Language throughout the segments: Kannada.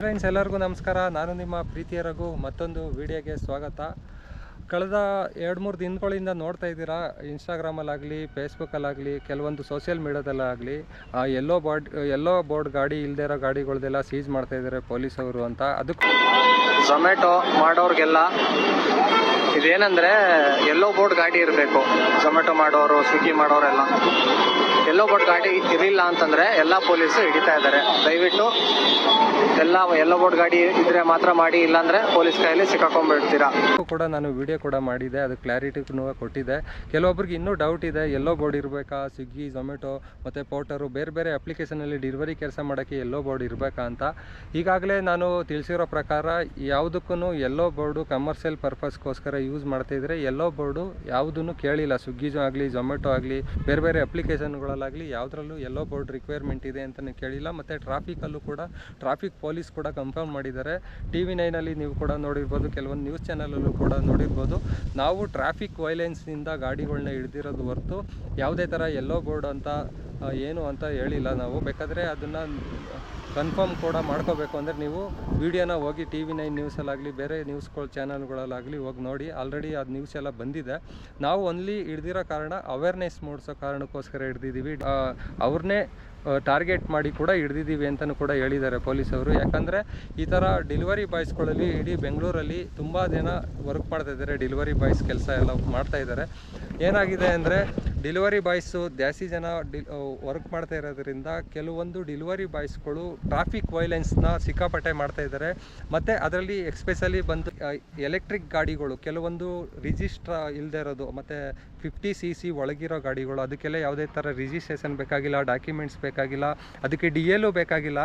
ಫ್ರೆಂಡ್ಸ್ ಎಲ್ಲರಿಗೂ ನಮಸ್ಕಾರ. ನಾನು ನಿಮ್ಮ ಪ್ರೀತಿಯ ರಘು. ಮತ್ತೊಂದು ವಿಡಿಯೋಗೆ ಸ್ವಾಗತ. ಕಳೆದ 2-3 ದಿನಗಳಿಂದ ನೋಡ್ತಾ ಇದ್ದೀರಾ, ಇನ್ಸ್ಟಾಗ್ರಾಮಲ್ಲಾಗಲಿ ಫೇಸ್ಬುಕ್ಕಲ್ಲಾಗಲಿ ಕೆಲವೊಂದು ಸೋಷಿಯಲ್ ಮೀಡಿಯಾದಲ್ಲಾಗಲಿ ಯೆಲ್ಲೋ ಬೋರ್ಡ್ ಗಾಡಿ ಇಲ್ಲದೇ ಇರೋ ಗಾಡಿಗಳದೆಲ್ಲ ಸೀಸ್ ಮಾಡ್ತಾ ಇದ್ದಾರೆ ಪೊಲೀಸವರು ಅಂತ. ಅದಕ್ಕೆ ಝೊಮ್ಯಾಟೊ ಮಾಡೋರಿಗೆಲ್ಲ ಇದೇನೆಂದರೆ ಯೆಲ್ಲೋ ಬೋರ್ಡ್ ಗಾಡಿ ಇರಬೇಕು. ಝೊಮ್ಯಾಟೊ ಮಾಡೋರು, ಸ್ವಿಗ್ಗಿ ಮಾಡೋರೆಲ್ಲ ಯೆಲ್ಲೋ ಬೋರ್ಡ್ ಗಾಡಿ ಇರಲಿಲ್ಲ ಅಂತಂದರೆ ಎಲ್ಲ ಪೊಲೀಸು ಹಿಡಿತಾ ಇದ್ದಾರೆ. ದಯವಿಟ್ಟು ಎಲ್ಲ ಯೆಲ್ಲೋ ಬೋರ್ಡ್ ಗಾಡಿ ಇದ್ರೆ ಮಾತ್ರ ಮಾಡಿ, ಇಲ್ಲಾಂದರೆ ಪೊಲೀಸ್ ಕೈಯಲ್ಲಿ ಸಿಕ್ಕಾಕೊಂಡ್ಬಿಡ್ತೀರಾ. ಕೂಡ ನಾನು ವಿಡಿಯೋ ಕೂಡ ಮಾಡಿದ್ದೆ, ಅದು ಕ್ಲಾರಿಟಿ ಕೊಟ್ಟಿದ್ದೆ. ಕೆಲವೊಬ್ರಿಗೆ ಇನ್ನೂ ಡೌಟ್ ಇದೆ, ಯೆಲ್ಲೋ ಬೋರ್ಡ್ ಇರಬೇಕಾ, ಸ್ವಿಗ್ಗಿ, ಝೊಮ್ಯಾಟೊ ಮತ್ತು ಪೋರ್ಟರು ಬೇರೆ ಬೇರೆ ಅಪ್ಲಿಕೇಶನಲ್ಲಿ ಡೆಲಿವರಿ ಕೆಲಸ ಮಾಡೋಕ್ಕೆ ಯೆಲ್ಲೋ ಬೋರ್ಡ್ ಇರಬೇಕಾ ಅಂತ. ಈಗಾಗಲೇ ನಾನು ತಿಳಿಸಿರೋ ಪ್ರಕಾರ ಯಾವುದಕ್ಕೂ ಯೆಲ್ಲೋ ಬೋರ್ಡು ಕಮರ್ಷಿಯಲ್ ಪರ್ಪಸ್ಗೋಸ್ಕರ ಯೂಸ್ ಮಾಡ್ತಾಯಿದ್ರೆ ಯೆಲ್ಲೋ ಬೋರ್ಡು ಯಾವುದೂ ಕೇಳಿಲ್ಲ. ಸ್ವಿಗ್ಗಿ ಆಗಲಿ, ಝೊಮ್ಯಾಟೊ ಆಗಲಿ, ಬೇರೆ ಬೇರೆ ಅಪ್ಲಿಕೇಶನ್ಗಳಲ್ಲಾಗಲಿ ಯಾವುದ್ರಲ್ಲೂ ಯೆಲ್ಲೋ ಬೋರ್ಡ್ ರಿಕ್ವೈರ್ಮೆಂಟ್ ಇದೆ ಅಂತಲೇ ಕೇಳಿಲ್ಲ. ಮತ್ತು ಟ್ರಾಫಿಕಲ್ಲೂ ಕೂಡ ಟ್ರಾಫಿಕ್ ಪೊಲೀಸ್ ಕೂಡ ಕನ್ಫರ್ಮ್ ಮಾಡಿದ್ದಾರೆ. TV9 ನೀವು ಕೂಡ ನೋಡಿರ್ಬೋದು, ಕೆಲವೊಂದು ನ್ಯೂಸ್ ಚಾನಲಲ್ಲೂ ಕೂಡ ನೋಡಿರ್ಬೋದು. ನಾವು ಟ್ರಾಫಿಕ್ ವೈಲೆನ್ಸ್ನಿಂದ ಗಾಡಿಗಳನ್ನ ಹಿಡ್ದಿರೋದು ಹೊರತು ಯಾವುದೇ ಥರ ಯೆಲ್ಲೋ ಬೋರ್ಡ್ ಅಂತ ಏನು ಅಂತ ಹೇಳಿಲ್ಲ. ನಾವು ಬೇಕಾದರೆ ಅದನ್ನು ಕನ್ಫರ್ಮ್ ಕೂಡ ಮಾಡ್ಕೋಬೇಕು ಅಂದರೆ ನೀವು ವಿಡಿಯೋನ ಹೋಗಿ TV9 ನ್ಯೂಸಲ್ಲಾಗಲಿ ಬೇರೆ ನ್ಯೂಸ್ಗಳ ಚಾನಲ್ಗಳಲ್ಲಾಗಲಿ ಹೋಗಿ ನೋಡಿ. ಆಲ್ರೆಡಿ ಅದು ನ್ಯೂಸ್ ಎಲ್ಲ ಬಂದಿದೆ. ನಾವು ಓನ್ಲಿ ಹಿಡ್ದಿರೋ ಕಾರಣ ಅವೇರ್ನೆಸ್ ಮೂಡಿಸೋ ಕಾರಣಕ್ಕೋಸ್ಕರ ಹಿಡ್ದಿದ್ದೀವಿ. ಅವ್ರನ್ನೇ ಟಾರ್ಗೆಟ್ ಮಾಡಿ ಕೂಡ ಹಿಡ್ದಿದ್ದೀವಿ ಅಂತಲೂ ಕೂಡ ಹೇಳಿದ್ದಾರೆ ಪೊಲೀಸವರು. ಯಾಕಂದರೆ ಈ ಥರ ಡೆಲಿವರಿ ಬಾಯ್ಸ್ಗಳಲ್ಲಿ ಇಡೀ ಬೆಂಗಳೂರಲ್ಲಿ ತುಂಬ ಜನ ವರ್ಕ್ ಮಾಡ್ತಾಯಿದ್ದಾರೆ. ಡೆಲಿವರಿ ಬಾಯ್ಸ್ ಕೆಲಸ ಎಲ್ಲ ಮಾಡ್ತಾಯಿದ್ದಾರೆ. ಏನಾಗಿದೆ ಅಂದರೆ ಡೆಲಿವರಿ ಬಾಯ್ಸು ಜಾಸ್ತಿ ಜನ ವರ್ಕ್ ಮಾಡ್ತಾ ಇರೋದ್ರಿಂದ ಕೆಲವೊಂದು ಡೆಲಿವರಿ ಬಾಯ್ಸ್ಗಳು ಟ್ರಾಫಿಕ್ ವೈಲೆನ್ಸ್ನ ಸಿಕ್ಕಾಪಟ್ಟೆ ಮಾಡ್ತಾಯಿದ್ದಾರೆ. ಮತ್ತು ಅದರಲ್ಲಿ ಎಕ್ಸ್ಪೆಷಲಿ ಬಂದು ಎಲೆಕ್ಟ್ರಿಕ್ ಗಾಡಿಗಳು, ಕೆಲವೊಂದು ರಿಜಿಸ್ಟ್ರ ಇಲ್ಲದೆ ಇರೋದು ಮತ್ತು 50cc ಒಳಗಿರೋ ಗಾಡಿಗಳು, ಅದಕ್ಕೆಲ್ಲ ಯಾವುದೇ ಥರ ರಿಜಿಸ್ಟ್ರೇಷನ್ ಬೇಕಾಗಿಲ್ಲ, ಡಾಕ್ಯುಮೆಂಟ್ಸ್ ಬೇಕಾಗಿಲ್ಲ, ಅದಕ್ಕೆ DL ಬೇಕಾಗಿಲ್ಲ.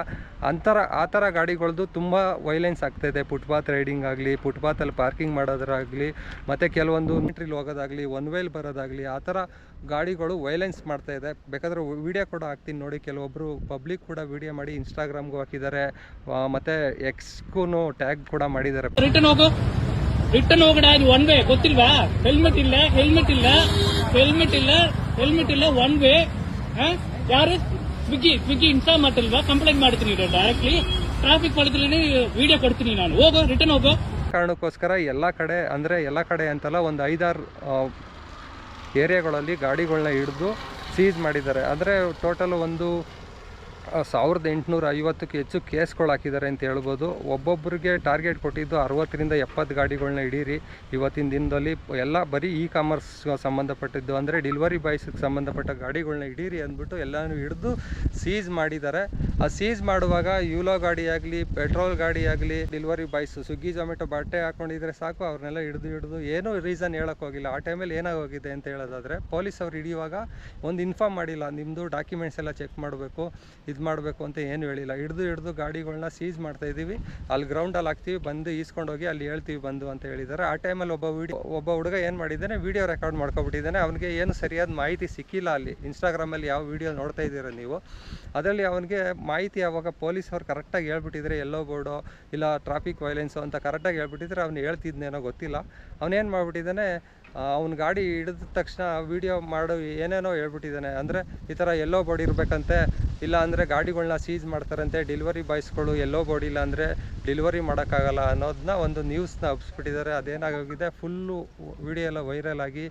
ಆ ಥರ ಗಾಡಿಗಳದ್ದು ತುಂಬ ವೈಲೆನ್ಸ್ ಆಗ್ತಾಯಿದೆ. ಫುಟ್ಪಾತ್ ರೈಡಿಂಗ್ ಆಗಲಿ, ಫುಟ್ಪಾತಲ್ಲಿ ಪಾರ್ಕಿಂಗ್ ಮಾಡೋದಾಗಲಿ, ಮತ್ತು ಕೆಲವೊಂದು ಮೀಟ್ರಿಲ್ ಹೋಗೋದಾಗಲಿ, ಒನ್ ವೇಲ್ ಬರೋದಾಗಲಿ, ಆ ಥರ ಗಾಡಿಗಳು ವೈಲೆನ್ಸ್ ಮಾಡ್ತಾಯಿದೆ. ಬೇಕಾದರೆ ವಿಡಿಯೋ ಕೂಡ ಹಾಕ್ತೀನಿ ನೋಡಿ. ಕೆಲವೊಬ್ಬರು ಪಬ್ಲಿಕ್ ಕೂಡ ವಿಡಿಯೋ ಮಾಡಿ ಇನ್ಸ್ಟಾಗ್ರಾಮ್ಗೂ ಹಾಕಿದ್ದಾರೆ, ಮತ್ತು ಎಕ್ಸ್ಗೂ ಟ್ಯಾಗ್ ಕೂಡ ಮಾಡಿದ್ದಾರೆ. ರಿಟರ್ನ್ ಹೋಗಡ, ಇದು ಒನ್ ವೇ ಗೊತ್ತಿಲ್ವಾ? ಹೆಲ್ಮೆಟ್ ಇಲ್ಲ, ಹೆಲ್ಮೆಟ್ ಇಲ್ಲ, ಹೆಲ್ಮೆಟ್ ಇಲ್ಲ, ಹೆಲ್ಮೆಟ್ ಇಲ್ಲ, ಒನ್ ವೇ. ಯಾರು ಸ್ವಿಗ್ಗಿ ಇನ್ಸ್ಟಾಲ್ ಮಾಡ್ತಿಲ್ವಾ? ಕಂಪ್ಲೇಂಟ್ ಮಾಡ್ತೀನಿ ಡೈರೆಕ್ಟ್ಲಿ. ಟ್ರಾಫಿಕ್ ಮಾಡಿದ್ರೆ ವಿಡಿಯೋ ಕೊಡ್ತೀನಿ ನಾನು. ಹೋಗೋ, ರಿಟರ್ನ್ ಹೋಗೋ. ಕಾರಣಕ್ಕೋಸ್ಕರ ಎಲ್ಲ ಕಡೆ, ಅಂದರೆ ಎಲ್ಲ ಕಡೆ ಅಂತಲ್ಲ, ಒಂದು 5-6 ಏರಿಯಾಗಳಲ್ಲಿ ಗಾಡಿಗಳನ್ನ ಹಿಡಿದು ಸೀಸ್ ಮಾಡಿದ್ದಾರೆ. ಅಂದರೆ ಟೋಟಲ್ ಒಂದು 1850ಕ್ಕೂ ಹೆಚ್ಚು ಕೇಸ್ಗಳು ಹಾಕಿದ್ದಾರೆ ಅಂತ ಹೇಳ್ಬೋದು. ಒಬ್ಬೊಬ್ಬರಿಗೆ ಟಾರ್ಗೆಟ್ ಕೊಟ್ಟಿದ್ದು 60ರಿಂದ 70 ಗಾಡಿಗಳನ್ನ ಹಿಡೀರಿ ಇವತ್ತಿನ ದಿನದಲ್ಲಿ. ಎಲ್ಲ ಬರೀ ಕಾಮರ್ಸ್ ಸಂಬಂಧಪಟ್ಟಿದ್ದು, ಅಂದರೆ ಡೆಲಿವರಿ ಬಾಯ್ಸ್ಗೆ ಸಂಬಂಧಪಟ್ಟ ಗಾಡಿಗಳನ್ನ ಹಿಡೀರಿ ಅಂದ್ಬಿಟ್ಟು ಎಲ್ಲನೂ ಹಿಡಿದು ಸೀಸ್ ಮಾಡಿದ್ದಾರೆ. ಆ ಸೀಸ್ ಮಾಡುವಾಗ ಯೂಲೋ ಗಾಡಿ ಆಗಲಿ, ಪೆಟ್ರೋಲ್ ಗಾಡಿ ಆಗಲಿ, ಡೆಲಿವರಿ ಬಾಯ್ಸು ಸ್ವಿಗ್ಗಿ ಝೊಮ್ಯಾಟೊ ಬಟ್ಟೆ ಹಾಕೊಂಡಿದ್ರೆ ಸಾಕು, ಅವ್ರನ್ನೆಲ್ಲ ಹಿಡಿದು ಏನೂ ರೀಸನ್ ಹೇಳೋಕ್ಕೋಗಿಲ್ಲ. ಆ ಟೈಮಲ್ಲಿ ಏನಾಗೋಗಿದೆ ಅಂತ ಹೇಳೋದಾದರೆ, ಪೊಲೀಸ್ ಅವ್ರು ಹಿಡಿಯುವಾಗ ಒಂದು ಇನ್ಫಾರ್ಮ್ ಮಾಡಿಲ್ಲ, ನಿಮ್ಮದು ಡಾಕ್ಯುಮೆಂಟ್ಸ್ ಎಲ್ಲ ಚೆಕ್ ಮಾಡಬೇಕು, ಇದು ಮಾಡಬೇಕು ಅಂತ ಏನು ಹೇಳಿಲ್ಲ. ಹಿಡಿದು ಗಾಡಿಗಳನ್ನ ಸೀಸ್ ಮಾಡ್ತಾಯಿದ್ದೀವಿ, ಅಲ್ಲಿ ಗ್ರೌಂಡಲ್ಲಿ ಹಾಕ್ತೀವಿ, ಬಂದು ಈಸ್ಕೊಂಡೋಗಿ ಅಲ್ಲಿ ಹೇಳ್ತೀವಿ ಬಂದು ಅಂತ ಹೇಳಿದ್ದಾರೆ. ಆ ಟೈಮಲ್ಲಿ ಒಬ್ಬ ಹುಡುಗ ಏನು ಮಾಡಿದ್ದಾನೆ, ವೀಡಿಯೋ ರೆಕಾರ್ಡ್ ಮಾಡ್ಕೊಬಿಟ್ಟಿದ್ದಾನೆ. ಅವನಿಗೆ ಏನು ಸರಿಯಾದ ಮಾಹಿತಿ ಸಿಕ್ಕಿಲ್ಲ. ಅಲ್ಲಿ ಇನ್ಸ್ಟಾಗ್ರಾಮಲ್ಲಿ ಯಾವ ವೀಡಿಯೋ ನೋಡ್ತಾ ಇದ್ದೀರ ನೀವು, ಅದರಲ್ಲಿ ಅವನಿಗೆ ಮಾಹಿತಿ ಯಾವಾಗ ಪೊಲೀಸ್ ಅವ್ರು ಕರೆಕ್ಟಾಗಿ ಹೇಳ್ಬಿಟ್ಟಿದ್ರೆ ಯೆಲ್ಲೋ ಬೋರ್ಡೋ ಇಲ್ಲ ಟ್ರಾಫಿಕ್ ವೈಲೆನ್ಸು ಅಂತ ಕರೆಕ್ಟಾಗಿ ಹೇಳ್ಬಿಟ್ಟಿದ್ರೆ ಅವ್ನು ಹೇಳ್ತಿದ್ನೇನೋ ಗೊತ್ತಿಲ್ಲ. ಅವನೇನು ಮಾಡಿಬಿಟ್ಟಿದ್ದಾನೆ, ಅವ್ನ ಗಾಡಿ ಹಿಡಿದ ತಕ್ಷಣ ವೀಡಿಯೋ ಮಾಡೋ ಏನೇನೋ ಹೇಳ್ಬಿಟ್ಟಿದ್ದಾನೆ. ಅಂದರೆ ಈ ಥರ ಯೆಲ್ಲೋ ಬೋರ್ಡ್ ಇರಬೇಕಂತೆ, ಇಲ್ಲ ಅಂದರೆ ಗಾಡಿಗಳನ್ನ ಸೀಸ್ ಮಾಡ್ತಾರಂತೆ, ಡೆಲಿವರಿ ಬಾಯ್ಸ್ಗಳು ಯೆಲ್ಲೋ ಬೋರ್ಡ್ ಇಲ್ಲ ಅಂದರೆ ಡೆಲಿವರಿ ಮಾಡೋಕ್ಕಾಗಲ್ಲ ಅನ್ನೋದನ್ನ ಒಂದು ನ್ಯೂಸ್ನ ಹಬ್ಸ್ಬಿಟ್ಟಿದ್ದಾರೆ. ಅದೇನಾಗೋಗಿದೆ, ಫುಲ್ಲು ವೀಡಿಯೋ ಎಲ್ಲ ವೈರಲ್ ಆಗಿ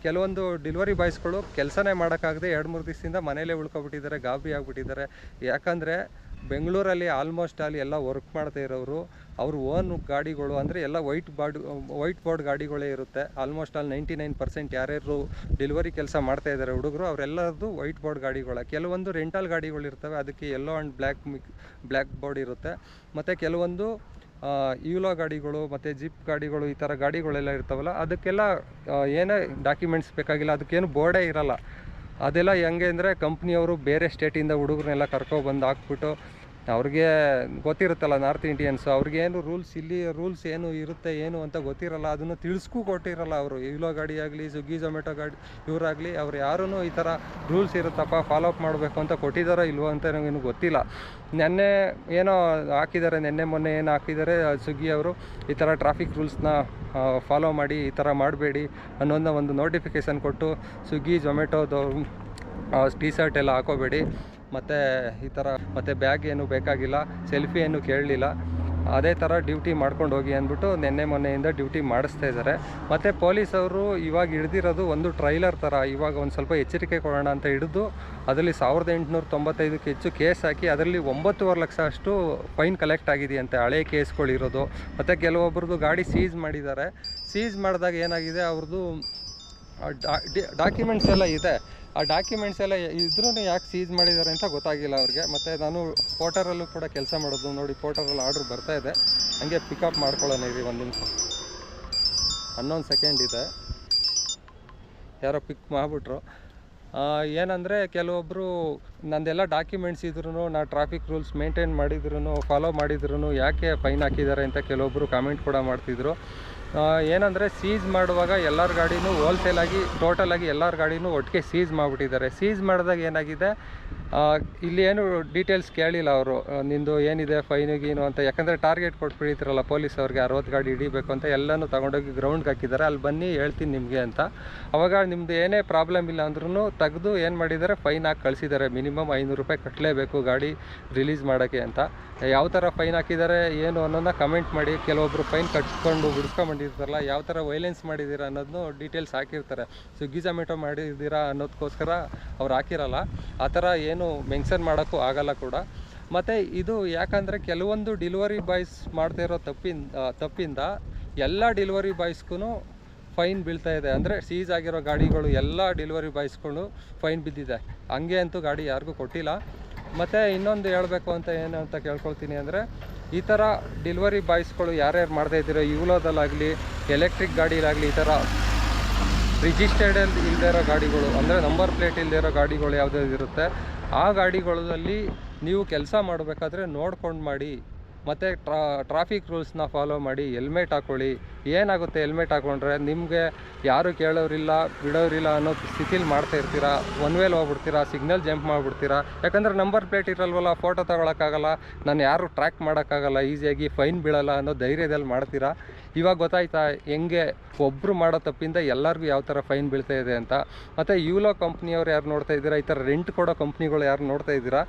ಕೆಲವೊಂದು ಡೆಲಿವರಿ ಬಾಯ್ಸ್ಗಳು ಕೆಲಸನೇ ಮಾಡೋಕ್ಕಾಗದೆ 2-3 ದಿವಸದಿಂದ ಮನೇಲೇ ಉಳ್ಕೊಬಿಟ್ಟಿದ್ದಾರೆ, ಗಾಬರಿ ಆಗಿಬಿಟ್ಟಿದ್ದಾರೆ. ಯಾಕಂದರೆ ಬೆಂಗಳೂರಲ್ಲಿ ಆಲ್ಮೋಸ್ಟ್ ಅಲ್ಲಿ ಎಲ್ಲ ವರ್ಕ್ ಮಾಡ್ತಾ ಇರೋರು ಅವ್ರ ಓನ್ ಗಾಡಿಗಳು, ಅಂದರೆ ಎಲ್ಲ ವೈಟ್ ಬೋರ್ಡ್ ಗಾಡಿಗಳೇ ಇರುತ್ತೆ. ಆಲ್ಮೋಸ್ಟ್ ಅಲ್ಲಿ 99% ಯಾರ್ಯಾರು ಡೆಲಿವರಿ ಕೆಲಸ ಮಾಡ್ತಾಯಿದ್ದಾರೆ ಹುಡುಗರು, ಅವರೆಲ್ಲರದ್ದು ವೈಟ್ ಬೋರ್ಡ್ ಗಾಡಿಗಳೇ. ಕೆಲವೊಂದು ರೆಂಟಲ್ ಗಾಡಿಗಳು ಇರ್ತವೆ, ಅದಕ್ಕೆ ಯೆಲ್ಲೋ ಆ್ಯಂಡ್ ಬ್ಲ್ಯಾಕ್ ಬೋರ್ಡ್ ಇರುತ್ತೆ. ಮತ್ತು ಕೆಲವೊಂದು ಯೂಲೋ ಗಾಡಿಗಳು ಮತ್ತು ಜಿಪ್ ಗಾಡಿಗಳು, ಈ ಥರ ಗಾಡಿಗಳೆಲ್ಲ ಇರ್ತಾವಲ್ಲ, ಅದಕ್ಕೆಲ್ಲ ಏನೇ ಡಾಕ್ಯುಮೆಂಟ್ಸ್ ಬೇಕಾಗಿಲ್ಲ, ಅದಕ್ಕೇನು ಬೋರ್ಡೇ ಇರೋಲ್ಲ. ಅದೆಲ್ಲ ಹೆಂಗೆ ಅಂದರೆ ಕಂಪ್ನಿಯವರು ಬೇರೆ ಸ್ಟೇಟಿಂದ ಹುಡುಗರನ್ನೆಲ್ಲ ಕರ್ಕೊಬಂದು ಹಾಕ್ಬಿಟ್ಟು, ಅವ್ರಿಗೆ ಗೊತ್ತಿರುತ್ತಲ್ಲ ನಾರ್ತ್ ಇಂಡಿಯನ್ಸು, ಅವ್ರಿಗೇನು ಇಲ್ಲಿ ರೂಲ್ಸ್ ಏನು ಇರುತ್ತೆ ಏನು ಅಂತ ಗೊತ್ತಿರಲ್ಲ, ಅದನ್ನು ತಿಳಿಸ್ಕೂ ಕೊಟ್ಟಿರಲ್ಲ ಅವರು. ಯೂಲೋ ಗಾಡಿ ಆಗಲಿ, ಸ್ವಿಗ್ಗಿ ಝೊಮ್ಯಾಟೊ ಗಾಡಿ ಇವರಾಗಲಿ, ಅವ್ರು ಯಾರೂ ಈ ಥರ ರೂಲ್ಸ್ ಇರುತ್ತಪ್ಪ ಫಾಲೋ ಅಪ್ ಮಾಡಬೇಕು ಅಂತ ಕೊಟ್ಟಿದ್ದಾರೋ ಇಲ್ವೋ ಅಂತ ನನಗೇನು ಗೊತ್ತಿಲ್ಲ. ನೆನ್ನೆ ಏನೋ ಹಾಕಿದ್ದಾರೆ, ಮೊನ್ನೆ ಏನು ಹಾಕಿದ್ದಾರೆ ಸ್ವಿಗ್ಗಿ ಅವರು, ಈ ಥರ ಟ್ರಾಫಿಕ್ ರೂಲ್ಸ್ನ ಫಾಲೋ ಮಾಡಿ, ಈ ಥರ ಮಾಡಬೇಡಿ ಅನ್ನೋದನ್ನ ಒಂದು ನೋಟಿಫಿಕೇಷನ್ ಕೊಟ್ಟು, ಸ್ವಿಗ್ಗಿ ಝೊಮ್ಯಾಟೊದು ಟಿ ಶರ್ಟ್ ಎಲ್ಲ ಹಾಕೋಬೇಡಿ, ಮತ್ತು ಈ ಥರ ಮತ್ತು ಬ್ಯಾಗ್ ಏನು ಬೇಕಾಗಿಲ್ಲ, ಸೆಲ್ಫಿ ಏನು ಕೇಳಲಿಲ್ಲ, ಅದೇ ಥರ ಡ್ಯೂಟಿ ಮಾಡ್ಕೊಂಡು ಹೋಗಿ ಅಂದ್ಬಿಟ್ಟು ಮೊನ್ನೆಯಿಂದ ಡ್ಯೂಟಿ ಮಾಡಿಸ್ತಾ ಇದ್ದಾರೆ. ಮತ್ತು ಪೊಲೀಸವರು ಇವಾಗ ಹಿಡ್ದಿರೋದು ಒಂದು ಟ್ರೈಲರ್ ಥರ, ಇವಾಗ ಒಂದು ಸ್ವಲ್ಪ ಎಚ್ಚರಿಕೆ ಕೊಡೋಣ ಅಂತ ಹಿಡಿದು ಅದರಲ್ಲಿ 1895ಕ್ಕೆ ಹೆಚ್ಚು ಕೇಸ್ ಹಾಕಿ ಅದರಲ್ಲಿ 9.5 ಲಕ್ಷ ಅಷ್ಟು ಫೈನ್ ಕಲೆಕ್ಟ್ ಆಗಿದೆಯಂತೆ, ಹಳೆ ಕೇಸ್ಗಳಿರೋದು. ಮತ್ತು ಕೆಲವೊಬ್ರದ್ದು ಗಾಡಿ ಸೀಸ್ ಮಾಡಿದ್ದಾರೆ. ಸೀಸ್ ಮಾಡಿದಾಗ ಏನಾಗಿದೆ, ಅವ್ರದ್ದು ಡಾಕ್ಯುಮೆಂಟ್ಸ್ ಎಲ್ಲ ಇದೆ, ಆ ಡಾಕ್ಯುಮೆಂಟ್ಸ್ ಎಲ್ಲ ಇದ್ರೂ ಯಾಕೆ ಸೀಸ್ ಮಾಡಿದ್ದಾರೆ ಅಂತ ಗೊತ್ತಾಗಿಲ್ಲ ಅವ್ರಿಗೆ. ಮತ್ತು ನಾನು ಪೋರ್ಟರಲ್ಲೂ ಕೂಡ ಕೆಲಸ ಮಾಡೋದು, ನೋಡಿ ಪೋರ್ಟರಲ್ಲಿ ಆರ್ಡ್ರ್ ಬರ್ತಾ ಇದೆ, ಹಂಗೆ ಪಿಕಪ್ ಮಾಡ್ಕೊಳ್ಳೋಣ ಇರಿ, ಒಂದು ನಿಮಿಷ, 11 ಸೆಕೆಂಡ್ ಇದೆ, ಯಾರೋ ಪಿಕ್ ಮಾಡಿಬಿಟ್ರು. ಏನಂದರೆ ಕೆಲವೊಬ್ಬರು ನಂದೆಲ್ಲ ಡಾಕ್ಯುಮೆಂಟ್ಸ್ ಇದ್ರೂ, ನಾ ಟ್ರಾಫಿಕ್ ರೂಲ್ಸ್ ಮೇಂಟೈನ್ ಮಾಡಿದ್ರು, ಫಾಲೋ ಮಾಡಿದ್ರು ಯಾಕೆ ಫೈನ್ ಹಾಕಿದ್ದಾರೆ ಅಂತ ಕೆಲವೊಬ್ಬರು ಕಾಮೆಂಟ್ ಕೂಡ ಮಾಡ್ತಿದ್ರು. ಏನಂದರೆ ಸೀಸ್ ಮಾಡುವಾಗ ಎಲ್ಲರ ಗಾಡಿನೂ ಹೋಲ್ಸೇಲಾಗಿ ಟೋಟಲಾಗಿ ಎಲ್ಲರ ಗಾಡಿನೂ ಒಟ್ಟಿಗೆ ಸೀಸ್ ಮಾಡಿಬಿಟ್ಟಿದ್ದಾರೆ. ಸೀಸ್ ಮಾಡಿದಾಗ ಏನಾಗಿದೆ, ಇಲ್ಲಿ ಏನು ಡೀಟೇಲ್ಸ್ ಕೇಳಿಲ್ಲ ಅವರು, ನಿಂದು ಏನಿದೆ ಫೈನು ಗೀನು ಅಂತ. ಯಾಕಂದರೆ ಟಾರ್ಗೆಟ್ ಕೊಟ್ಬಿಟ್ಟಿದ್ರಲ್ಲ ಪೊಲೀಸ್ ಅವ್ರಿಗೆ, 60 ಗಾಡಿ ಹಿಡಿಬೇಕು ಅಂತ, ಎಲ್ಲನೂ ತೊಗೊಂಡೋಗಿ ಗ್ರೌಂಡ್ಗೆ ಹಾಕಿದ್ದಾರೆ, ಅಲ್ಲಿ ಬನ್ನಿ ಹೇಳ್ತೀನಿ ನಿಮಗೆ ಅಂತ. ಅವಾಗ ನಿಮ್ಮದು ಏನೇ ಪ್ರಾಬ್ಲಮ್ ಇಲ್ಲ ಅಂದ್ರೂ ತೆಗೆದು ಏನು ಮಾಡಿದ್ದಾರೆ, ಫೈನ್ ಹಾಕಿ ಕಳಿಸಿದ್ದಾರೆ. ಮಿನಿಮಮ್ 500 ರೂಪಾಯಿ ಕಟ್ಟಲೇಬೇಕು ಗಾಡಿ ರಿಲೀಸ್ ಮಾಡೋಕ್ಕೆ ಅಂತ. ಯಾವ ಥರ ಫೈನ್ ಹಾಕಿದ್ದಾರೆ ಏನು ಅನ್ನೋದನ್ನ ಕಮೆಂಟ್ ಮಾಡಿ. ಕೆಲವೊಬ್ಬರು ಫೈನ್ ಕಟ್ಕೊಂಡು ಬಿಡಿಸ್ಕೊಂಡ್ಬಂದಿರ್ತಾರಲ್ಲ, ಯಾವ ಥರ ವೈಲೆನ್ಸ್ ಮಾಡಿದ್ದೀರಾ ಅನ್ನೋದನ್ನು ಡೀಟೇಲ್ಸ್ ಹಾಕಿರ್ತಾರೆ. ಸ್ವಿಗ್ಗಿ ಝೊಮ್ಯಾಟೊ ಮಾಡಿದ್ದೀರಾ ಅನ್ನೋದಕ್ಕೋಸ್ಕರ ಅವ್ರು ಹಾಕಿರಲ್ಲ, ಆ ಥರ ಏನು ಮೆನ್ಷನ್ ಮಾಡೋಕ್ಕೂ ಆಗಲ್ಲ ಕೂಡ. ಮತ್ತು ಇದು ಯಾಕಂದರೆ ಕೆಲವೊಂದು ಡೆಲಿವರಿ ಬಾಯ್ಸ್ ಮಾಡ್ತಾ ಇರೋ ತಪ್ಪಿಂದ ಎಲ್ಲ ಡೆಲಿವರಿ ಬಾಯ್ಸ್ಗೂ ಫೈನ್ ಬೀಳ್ತಾ ಇದೆ. ಅಂದರೆ ಸೀಸ್ ಆಗಿರೋ ಗಾಡಿಗಳು ಎಲ್ಲ ಡೆಲಿವರಿ ಬಾಯ್ಸ್ಗಳು ಫೈನ್ ಬಿದ್ದಿದೆ. ಹಂಗೆ ಅಂತೂ ಗಾಡಿ ಯಾರಿಗೂ ಕೊಟ್ಟಿಲ್ಲ. ಮತ್ತು ಇನ್ನೊಂದು ಹೇಳಬೇಕು ಅಂತ ಏನು ಅಂತ ಕೇಳ್ಕೊಳ್ತೀನಿ ಅಂದರೆ, ಈ ಥರ ಡೆಲಿವರಿ ಬಾಯ್ಸ್ಗಳು ಯಾರ್ಯಾರು ಮಾಡ್ತಾ ಇದ್ದೀರೋ, ಯೂಲೋದಲ್ಲಾಗಲಿ ಎಲೆಕ್ಟ್ರಿಕ್ ಗಾಡಿಲಾಗಲಿ ಈ ಥರ ರಿಜಿಸ್ಟರ್ಡ್ ಇಲ್ಲದೇ ಇರೋ ಗಾಡಿಗಳು, ಅಂದರೆ ನಂಬರ್ ಪ್ಲೇಟ್ ಇಲ್ಲದೇ ಇರೋ ಗಾಡಿಗಳು ಯಾವುದಾದ್ರು ಇರುತ್ತೆ, ಆ ಗಾಡಿಗಳಲ್ಲಿ ನೀವು ಕೆಲಸ ಮಾಡಬೇಕಾದ್ರೆ ನೋಡ್ಕೊಂಡು ಮಾಡಿ. ಮತ್ತು ಟ್ರಾಫಿಕ್ ರೂಲ್ಸ್ನ ಫಾಲೋ ಮಾಡಿ, ಹೆಲ್ಮೆಟ್ ಹಾಕ್ಕೊಳ್ಳಿ. ಏನಾಗುತ್ತೆ ಹೆಲ್ಮೆಟ್ ಹಾಕ್ಕೊಂಡ್ರೆ, ನಿಮಗೆ ಯಾರು ಕೇಳೋರಿಲ್ಲ ಬಿಡೋರಿಲ್ಲ ಅನ್ನೋ ಸ್ಥಿತಿಲಿ ಮಾಡ್ತಾ ಇರ್ತೀರಾ, ಒನ್ ವೇಲ್ ಹೋಗ್ಬಿಡ್ತೀರಾ, ಸಿಗ್ನಲ್ ಜಂಪ್ ಮಾಡಿಬಿಡ್ತೀರಾ. ಯಾಕಂದರೆ ನಂಬರ್ ಪ್ಲೇಟ್ ಇರಲ್ವಲ್ಲ, ಫೋಟೋ ತೊಗೊಳಕ್ಕಾಗಲ್ಲ, ನಾನು ಯಾರು ಟ್ರ್ಯಾಕ್ ಮಾಡೋಕ್ಕಾಗಲ್ಲ, ಈಸಿಯಾಗಿ ಫೈನ್ ಬೀಳಲ್ಲ ಅನ್ನೋ ಧೈರ್ಯದಲ್ಲಿ ಮಾಡ್ತೀರಾ. ಇವಾಗ ಗೊತ್ತಾಯ್ತಾ ಹೆಂಗೆ ಒಬ್ಬರು ಮಾಡೋ ತಪ್ಪಿಂದ ಎಲ್ಲರಿಗೂ ಯಾವ ಥರ ಫೈನ್ ಬೀಳ್ತಾ ಇದೆ ಅಂತ. ಮತ್ತು ಯೂಲೋ ಕಂಪ್ನಿಯವ್ರು ಯಾರು ನೋಡ್ತಾ ಇದ್ದೀರಾ, ಈ ಥರ ರೆಂಟ್ ಕೊಡೋ ಕಂಪ್ನಿಗಳು ಯಾರು ನೋಡ್ತಾ ಇದ್ದೀರಾ,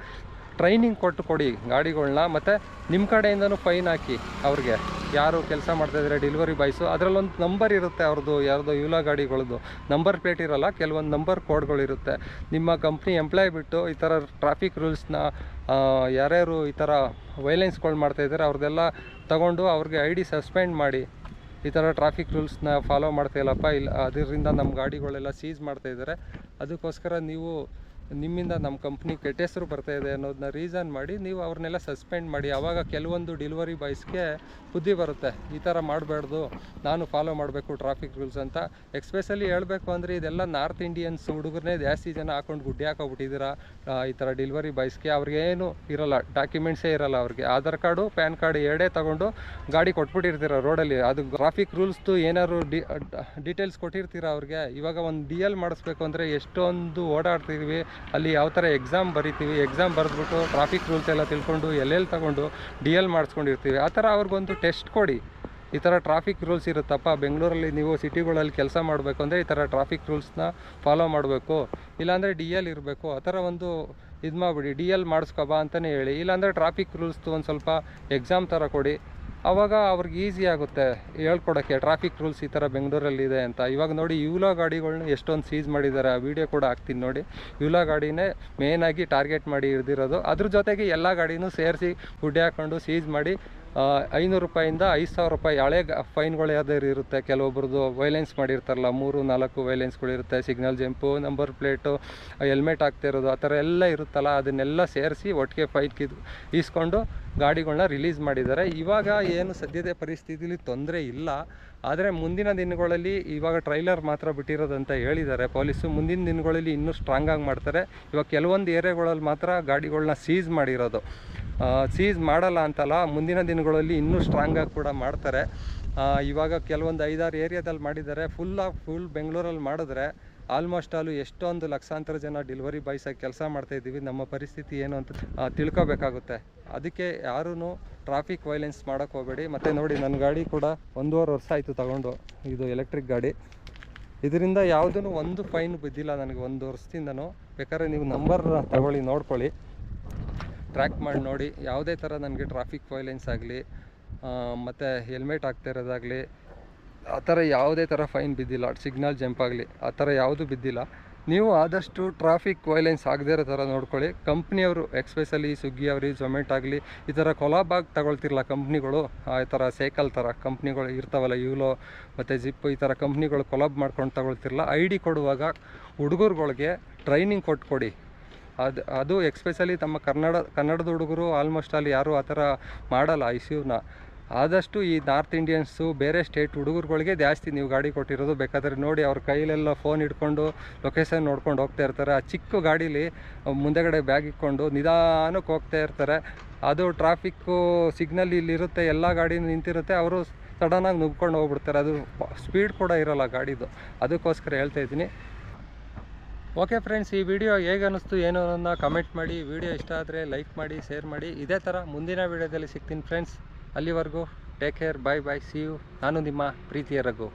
ಟ್ರೈನಿಂಗ್ ಕೊಡಿ ಗಾಡಿಗಳನ್ನ. ಮತ್ತು ನಿಮ್ಮ ಕಡೆಯಿಂದನೂ ಫೈನ್ ಹಾಕಿ ಅವ್ರಿಗೆ, ಯಾರು ಕೆಲಸ ಮಾಡ್ತಾಯಿದ್ರೆ ಡೆಲಿವರಿ ಬಾಯ್ಸು. ಅದರಲ್ಲೊಂದು ನಂಬರ್ ಇರುತ್ತೆ ಅವ್ರದ್ದು, ಯಾರ್ದೋ ಯೂಲೋ ಗಾಡಿಗಳದ್ದು ನಂಬರ್ ಪ್ಲೇಟ್ ಇರೋಲ್ಲ, ಕೆಲವೊಂದು ನಂಬರ್ ಕೋಡ್ಗಳಿರುತ್ತೆ. ನಿಮ್ಮ ಕಂಪ್ನಿ ಎಂಪ್ಲಾಯ್ ಬಿಟ್ಟು ಈ ಥರ ಟ್ರಾಫಿಕ್ ರೂಲ್ಸ್ನ ಯಾರ್ಯಾರು ಈ ಥರ ವೈಲೆನ್ಸ್ಗಳು ಮಾಡ್ತಾಯಿದ್ದಾರೆ ಅವ್ರದ್ದೆಲ್ಲ ತಗೊಂಡು ಅವ್ರಿಗೆ ID ಸಸ್ಪೆಂಡ್ ಮಾಡಿ, ಈ ಥರ ಟ್ರಾಫಿಕ್ ರೂಲ್ಸ್ನ ಫಾಲೋ ಮಾಡ್ತಾಯಿಲ್ಲಪ್ಪ, ಇಲ್ಲ ಅದರಿಂದ ನಮ್ಮ ಗಾಡಿಗಳೆಲ್ಲ ಸೀಸ್ ಮಾಡ್ತಾಯಿದ್ದಾರೆ, ಅದಕ್ಕೋಸ್ಕರ ನೀವು ನಿಮ್ಮಿಂದ ನಮ್ಮ ಕಂಪ್ನಿ ಕೆಟ್ಟ ಹೆಸರು ಬರ್ತಾಯಿದೆ ಅನ್ನೋದನ್ನ ರೀಸನ್ ಮಾಡಿ ನೀವು ಅವ್ರನ್ನೆಲ್ಲ ಸಸ್ಪೆಂಡ್ ಮಾಡಿ. ಆವಾಗ ಕೆಲವೊಂದು ಡೆಲಿವರಿ ಬಾಯ್ಸ್ಗೆ ಬುದ್ಧಿ ಬರುತ್ತೆ, ಈ ಥರ ಮಾಡಬಾರ್ದು, ನಾನು ಫಾಲೋ ಮಾಡಬೇಕು ಟ್ರಾಫಿಕ್ ರೂಲ್ಸ್ ಅಂತ. ಎಕ್ಸ್ಪೆಷಲಿ ಹೇಳಬೇಕು ಅಂದರೆ ಇದೆಲ್ಲ ನಾರ್ತ್ ಇಂಡಿಯನ್ಸ್ ಹುಡುಗರನ್ನೇ ಜಾಸ್ತಿ ಜನ ಹಾಕೊಂಡು ಗುಡ್ಡೆ ಹಾಕೋಬಿಟ್ಟಿದ್ದೀರಾ ಈ ಥರ ಡೆಲಿವರಿ ಬಾಯ್ಸ್ಗೆ. ಅವ್ರಿಗೇನು ಇರೋಲ್ಲ, ಡಾಕ್ಯುಮೆಂಟ್ಸೇ ಇರೋಲ್ಲ, ಅವ್ರಿಗೆ ಆಧಾರ್ ಕಾರ್ಡು ಪ್ಯಾನ್ ಕಾರ್ಡ್ ಎರಡೇ ತೊಗೊಂಡು ಗಾಡಿ ಕೊಟ್ಬಿಟ್ಟಿರ್ತೀರ ರೋಡಲ್ಲಿ. ಅದು ಟ್ರಾಫಿಕ್ ರೂಲ್ಸ್ದು ಏನಾದ್ರು ಡೀಟೇಲ್ಸ್ ಕೊಟ್ಟಿರ್ತೀರ ಅವ್ರಿಗೆ. ಇವಾಗ ಒಂದು DL ಮಾಡಿಸ್ಬೇಕು ಅಂದರೆ ಎಷ್ಟೊಂದು ಓಡಾಡ್ತೀವಿ, ಅಲ್ಲಿ ಯಾವ ಥರ ಎಕ್ಸಾಮ್ ಬರಿತೀವಿ, ಎಕ್ಸಾಮ್ ಬರೆದ್ಬಿಟ್ಟು ಟ್ರಾಫಿಕ್ ರೂಲ್ಸ್ ಎಲ್ಲ ತಿಳ್ಕೊಂಡು ಎಲ್ಲೆಲ್ಲಿ ತಗೊಂಡು DL ಮಾಡಿಸ್ಕೊಂಡಿರ್ತೀವಿ. ಆ ಥರ ಅವ್ರಿಗೊಂದು ಟೆಸ್ಟ್ ಕೊಡಿ, ಈ ಥರ ಟ್ರಾಫಿಕ್ ರೂಲ್ಸ್ ಇರುತ್ತಪ್ಪ, ಬೆಂಗಳೂರಲ್ಲಿ ನೀವು ಸಿಟಿಗಳಲ್ಲಿ ಕೆಲಸ ಮಾಡಬೇಕು ಅಂದರೆ ಈ ಥರ ಟ್ರಾಫಿಕ್ ರೂಲ್ಸ್ನ ಫಾಲೋ ಮಾಡಬೇಕು, ಇಲ್ಲಾಂದರೆ DL ಇರಬೇಕು, ಆ ಥರ ಒಂದು ಇದು ಮಾಡಿಬಿಡಿ, DL ಮಾಡಿಸ್ಕೊಬಾ ಅಂತಲೇ ಹೇಳಿ. ಇಲ್ಲಾಂದರೆ ಟ್ರಾಫಿಕ್ ರೂಲ್ಸ್ದು ಒಂದು ಸ್ವಲ್ಪ ಎಕ್ಸಾಮ್ ಥರ ಕೊಡಿ, ಆವಾಗ ಅವ್ರಿಗೆ ಈಸಿ ಆಗುತ್ತೆ ಹೇಳ್ಕೊಡೋಕ್ಕೆ ಟ್ರಾಫಿಕ್ ರೂಲ್ಸ್ ಈ ಥರ ಬೆಂಗಳೂರಲ್ಲಿದೆ ಅಂತ. ಇವಾಗ ನೋಡಿ ಯೂಲೋ ಗಾಡಿಗಳ್ನ ಎಷ್ಟೊಂದು ಸೀಸ್ ಮಾಡಿದ್ದಾರೆ, ಆ ವಿಡಿಯೋ ಕೂಡ ಹಾಕ್ತೀನಿ ನೋಡಿ. ಯೂಲೋ ಗಾಡಿನೇ ಮೇಯ್ನಾಗಿ ಟಾರ್ಗೆಟ್ ಮಾಡಿ ಹಿಡ್ದಿರೋದು. ಅದ್ರ ಜೊತೆಗೆ ಎಲ್ಲ ಗಾಡಿನೂ ಸೇರಿಸಿ ಗುಡ್ಡೆ ಹಾಕ್ಕೊಂಡು ಸೀಸ್ ಮಾಡಿ 500 ರೂಪಾಯಿಂದ 5000 ರೂಪಾಯಿ ಹಳೆ ಫೈನ್ಗಳು ಯಾವ್ದಾದ್ರು ಇರುತ್ತೆ. ಕೆಲವೊಬ್ರದ್ದು ವೈಲೆನ್ಸ್ ಮಾಡಿರ್ತಾರಲ್ಲ, 3-4 ವೈಲೆನ್ಸ್ಗಳಿರುತ್ತೆ, signal jump, number plate, helmet ಹಾಕ್ತಾ ಇರೋದು, ಆ ಥರ ಎಲ್ಲ ಇರುತ್ತಲ್ಲ, ಅದನ್ನೆಲ್ಲ ಸೇರಿಸಿ ಒಟ್ಟಿಗೆ ಫೈನ್ ಈಸ್ಕೊಂಡು ಗಾಡಿಗಳನ್ನ ರಿಲೀಸ್ ಮಾಡಿದ್ದಾರೆ. ಇವಾಗ ಏನು ಸದ್ಯದ ಪರಿಸ್ಥಿತಿಲಿ ತೊಂದರೆ ಇಲ್ಲ, ಆದರೆ ಮುಂದಿನ ದಿನಗಳಲ್ಲಿ ಇವಾಗ ಟ್ರೈಲರ್ ಮಾತ್ರ ಬಿಟ್ಟಿರೋದಂತ ಹೇಳಿದ್ದಾರೆ ಪೊಲೀಸು. ಮುಂದಿನ ದಿನಗಳಲ್ಲಿ ಇನ್ನೂ ಸ್ಟ್ರಾಂಗಾಗಿ ಮಾಡ್ತಾರೆ. ಇವಾಗ ಕೆಲವೊಂದು ಏರಿಯಾಗಳಲ್ಲಿ ಮಾತ್ರ ಗಾಡಿಗಳನ್ನ ಸೀಸ್ ಮಾಡಿರೋದು, ಸೀಸ್ ಮಾಡಲ್ಲ ಅಂತಲ್ಲ, ಮುಂದಿನ ದಿನಗಳಲ್ಲಿ ಇನ್ನೂ ಸ್ಟ್ರಾಂಗಾಗಿ ಕೂಡ ಮಾಡ್ತಾರೆ. ಇವಾಗ ಕೆಲವೊಂದು 5-6 ಏರಿಯಾದಲ್ಲಿ ಮಾಡಿದ್ದಾರೆ. ಫುಲ್ ಬೆಂಗಳೂರಲ್ಲಿ ಮಾಡಿದ್ರೆ ಆಲ್ಮೋಸ್ಟ್ ಎಷ್ಟೊಂದು ಲಕ್ಷಾಂತರ ಜನ ಡೆಲಿವರಿ ಬಾಯ್ಸಾಗಿ ಕೆಲಸ ಮಾಡ್ತಾಯಿದ್ದೀವಿ. ನಮ್ಮ ಪರಿಸ್ಥಿತಿ ಏನು ಅಂತ ತಿಳ್ಕೊಬೇಕಾಗುತ್ತೆ. ಅದಕ್ಕೆ ಯಾರೂ ಟ್ರಾಫಿಕ್ ವೈಲೆನ್ಸ್ ಮಾಡೋಕ್ಕೆ ಹೋಗಬೇಡಿ. ಮತ್ತು ನೋಡಿ, ನನ್ನ ಗಾಡಿ ಕೂಡ 1.5 ವರ್ಷ ಆಯಿತು ತಗೊಂಡು, ಇದು ಎಲೆಕ್ಟ್ರಿಕ್ ಗಾಡಿ. ಇದರಿಂದ ಯಾವುದೂ ಒಂದು ಫೈನ್ ಬಿದ್ದಿಲ್ಲ ನನಗೆ 1 ವರ್ಷದಿಂದನೂ. ಬೇಕಾದ್ರೆ ನೀವು ನಂಬರ್ ತಗೊಳ್ಳಿ, ನೋಡ್ಕೊಳ್ಳಿ. ಟ್ರ್ಯಾಕ್ ಮಾಡಿ ನೋಡಿ. ಯಾವುದೇ ಥರ ನನಗೆ ಟ್ರಾಫಿಕ್ ವೈಲೆನ್ಸ್ ಆಗಲಿ ಮತ್ತು ಹೆಲ್ಮೆಟ್ ಹಾಕ್ತಾ ಇರೋದಾಗಲಿ ಆ ಥರ ಯಾವುದೇ ಥರ ಫೈನ್ ಬಿದ್ದಿಲ್ಲ, ಸಿಗ್ನಲ್ ಜಂಪ್ ಆಗಲಿ ಆ ಥರ ಯಾವುದೂ ಬಿದ್ದಿಲ್ಲ. ನೀವು ಆದಷ್ಟು ಟ್ರಾಫಿಕ್ ವೈಲೆನ್ಸ್ ಆಗದೇ ಇರೋ ಥರ ನೋಡ್ಕೊಳ್ಳಿ. ಕಂಪ್ನಿಯವರು ಎಕ್ಸ್ಪೆಷಲಿ ಸ್ವಿಗ್ಗಿ ಅವ್ರಿಗೆ ಝೊಮ್ಯಾಟೊ ಆಗಲಿ ಈ ಥರ ಕೊಲಾಬಾಗಿ ತಗೊಳ್ತಿರಲ್ಲ ಕಂಪ್ನಿಗಳು, ಈ ಥರ ಸೈಕಲ್ ಥರ ಕಂಪ್ನಿಗಳು ಇರ್ತಾವಲ್ಲ, ಯೂಲೋ ಮತ್ತು ಜಿಪ್ ಈ ಥರ ಕಂಪ್ನಿಗಳು ಕೊಲಾಬ್ ಮಾಡ್ಕೊಂಡು ತಗೊಳ್ತಿರಲ್ಲ. ID ಕೊಡುವಾಗ ಹುಡುಗರುಗಳಿಗೆ ಟ್ರೈನಿಂಗ್ ಕೊಟ್ಕೊಡಿ. ಅದು ಎಕ್ಸ್ಪೆಷಲಿ ತಮ್ಮ ಕನ್ನಡದ ಹುಡುಗರು ಆಲ್ಮೋಸ್ಟ್ ಅಲ್ಲಿ ಯಾರೂ ಆ ಥರ ಮಾಡಲ್ಲ ಇಶ್ಯೂನ. ಆದಷ್ಟು ಈ ನಾರ್ತ್ ಇಂಡಿಯನ್ಸು ಬೇರೆ ಸ್ಟೇಟ್ ಹುಡುಗರುಗಳಿಗೆ ಜಾಸ್ತಿ ನೀವು ಗಾಡಿ ಕೊಟ್ಟಿರೋದು. ಬೇಕಾದರೆ ನೋಡಿ, ಅವ್ರ ಕೈಲೆಲ್ಲ ಫೋನ್ ಹಿಡ್ಕೊಂಡು ಲೊಕೇಶನ್ ನೋಡ್ಕೊಂಡು ಹೋಗ್ತಾ ಇರ್ತಾರೆ. ಆ ಚಿಕ್ಕ ಗಾಡೀಲಿ ಮುಂದೆಗಡೆ ಬ್ಯಾಗ್ ಇಟ್ಕೊಂಡು ನಿಧಾನಕ್ಕೆ ಹೋಗ್ತಾ ಇರ್ತಾರೆ. ಅದು ಟ್ರಾಫಿಕ್ಕು ಸಿಗ್ನಲ್ ಇಲ್ಲಿರುತ್ತೆ, ಎಲ್ಲ ಗಾಡಿ ನಿಂತಿರುತ್ತೆ, ಅವರು ಸಡನ್ನಾಗಿ ನುಗ್ಕೊಂಡು ಹೋಗ್ಬಿಡ್ತಾರೆ. ಅದು ಸ್ಪೀಡ್ ಕೂಡ ಇರೋಲ್ಲ ಗಾಡಿದು. ಅದಕ್ಕೋಸ್ಕರ ಹೇಳ್ತಾ ಇದ್ದೀನಿ. ಓಕೆ ಫ್ರೆಂಡ್ಸ್, ಈ ವಿಡಿಯೋ ಹೇಗೆ ಅನ್ನಿಸ್ತು ಏನು ಅನ್ನೋದನ್ನ ಕಮೆಂಟ್ ಮಾಡಿ. ವಿಡಿಯೋ ಇಷ್ಟ ಆದರೆ ಲೈಕ್ ಮಾಡಿ, ಶೇರ್ ಮಾಡಿ. ಇದೇ ಥರ ಮುಂದಿನ ವಿಡಿಯೋದಲ್ಲಿ ಸಿಗ್ತೀನಿ ಫ್ರೆಂಡ್ಸ್. ಅಲ್ಲಿವರೆಗೂ take care, bye bye, see you. ನಾನು ನಿಮ್ಮ ಪ್ರೀತಿಯ ರಘು.